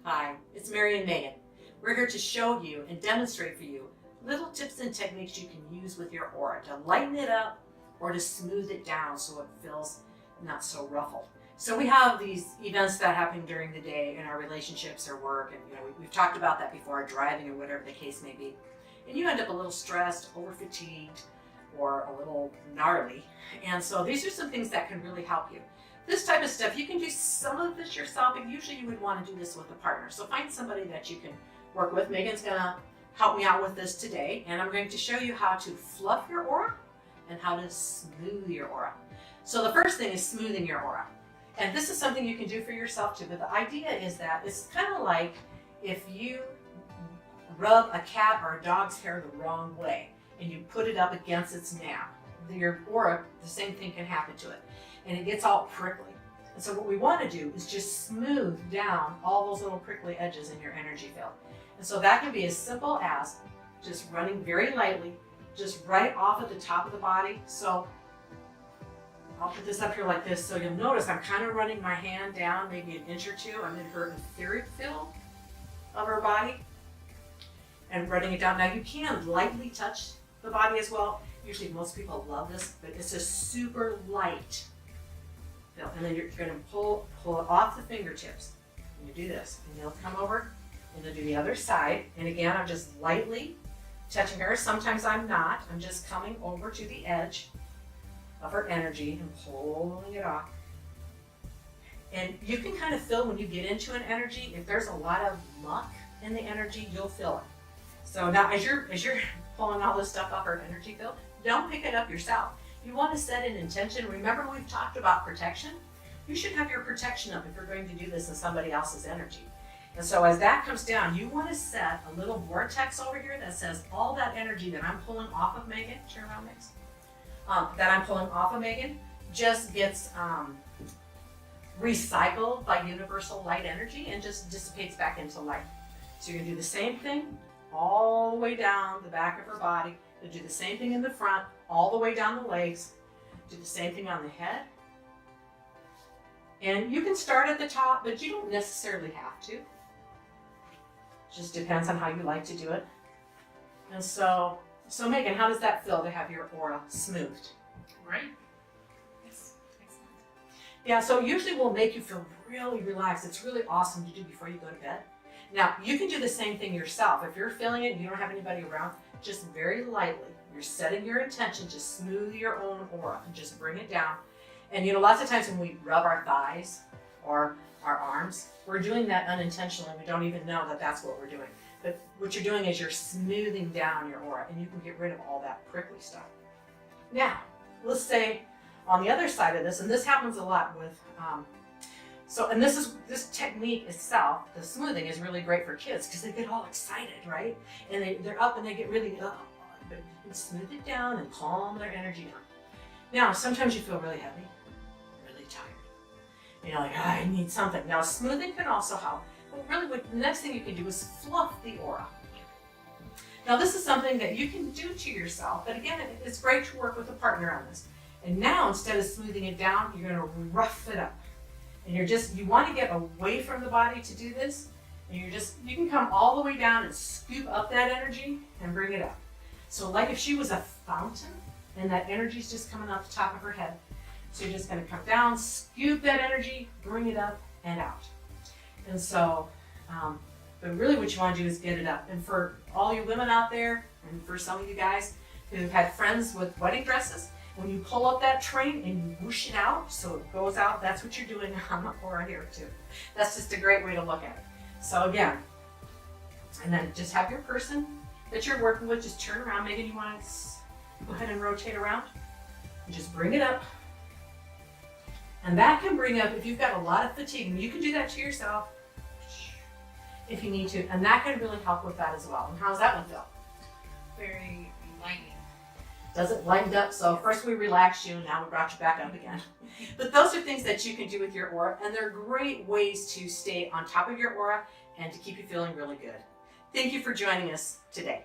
Hi, it's Mary and Megan. We're here to show you and demonstrate for you little tips and techniques you can use with your aura to lighten it up or to smooth it down so it feels not so ruffled. So we have these events that happen during the day in our relationships or work, and we've talked about that before, driving or whatever the case may be. And you end up a little stressed, over fatigued, or a little gnarly. And so these are some things that can really help you. This type of stuff, you can do some of this yourself, but usually you would want to do this with a partner. So find somebody that you can work with. Megan's going to help me out with this today, and I'm going to show you how to fluff your aura and how to smooth your aura. So the first thing is smoothing your aura. And this is something you can do for yourself too, but the idea is that it's kind of like if you rub a cat or a dog's hair the wrong way and you put it up against its nap, your aura, the same thing can happen to it. And it gets all prickly. And so what we want to do is just smooth down all those little prickly edges in your energy field. And so that can be as simple as just running very lightly, just right off at the top of the body. So I'll put this up here like this, so you'll notice I'm kind of running my hand down maybe an inch or two. I'm in her etheric field of her body and running it down. Now you can lightly touch the body as well. Usually most people love this, but it's a super light feel. And then you're going to pull it off the fingertips. And you do this, and you'll come over and you'll do the other side. And again, I'm just lightly touching her. Sometimes I'm not. I'm just coming over to the edge of her energy and pulling it off. And you can kind of feel when you get into an energy, if there's a lot of muck in the energy, you'll feel it. So now as you're pulling all this stuff off her energy field, don't pick it up yourself. You want to set an intention. Remember, we've talked about protection. You should have your protection up if you're going to do this in somebody else's energy. And so as that comes down, you want to set a little vortex over here that says all that energy that I'm pulling off of Megan, turn around next, that I'm pulling off of Megan just gets recycled by universal light energy and just dissipates back into light. So you're going to do the same thing all the way down the back of her body. You'll do the same thing in the front, all the way down the legs. Do the same thing on the head. And you can start at the top, but you don't necessarily have to. Just depends on how you like to do it. And so Megan, how does that feel to have your aura smoothed? Right? Yes, excellent. Yeah, so usually we'll make you feel really relaxed. It's really awesome to do before you go to bed. Now, you can do the same thing yourself. If you're feeling it and you don't have anybody around, just very lightly, you're setting your intention to smooth your own aura and just bring it down. And lots of times when we rub our thighs or our arms, we're doing that unintentionally. We don't even know that that's what we're doing. But what you're doing is you're smoothing down your aura, and you can get rid of all that prickly stuff. Now, let's say on the other side of this, and this happens a lot with, this technique itself, the smoothing is really great for kids because they get all excited, right? And they're up and they get really, but you can smooth it down and calm their energy down. Now, sometimes you feel really heavy, really tired. You're like, I need something. Now, smoothing can also help. But really, the next thing you can do is fluff the aura. Now, this is something that you can do to yourself, but again, it's great to work with a partner on this. And now, instead of smoothing it down, you're going to rough it up. And you want to get away from the body to do this. And you can come all the way down and scoop up that energy and bring it up. So like if she was a fountain and that energy's just coming out the top of her head. So you're just going to come down, scoop that energy, bring it up and out. And so, but really what you want to do is get it up. And for all you women out there, and for some of you guys who've had friends with wedding dresses, when you pull up that train and you whoosh it out, so it goes out, that's what you're doing on the aura here too. That's just a great way to look at it. So again, and then just have your person that you're working with, just turn around. Maybe you want to go ahead and rotate around. And just bring it up. And that can bring up, if you've got a lot of fatigue, and you can do that to yourself if you need to, and that can really help with that as well. And how's that one feel? Very enlightening. Does it lighten up? So first we relaxed you, now we brought you back up again. But those are things that you can do with your aura, and they're great ways to stay on top of your aura and to keep you feeling really good. Thank you for joining us today.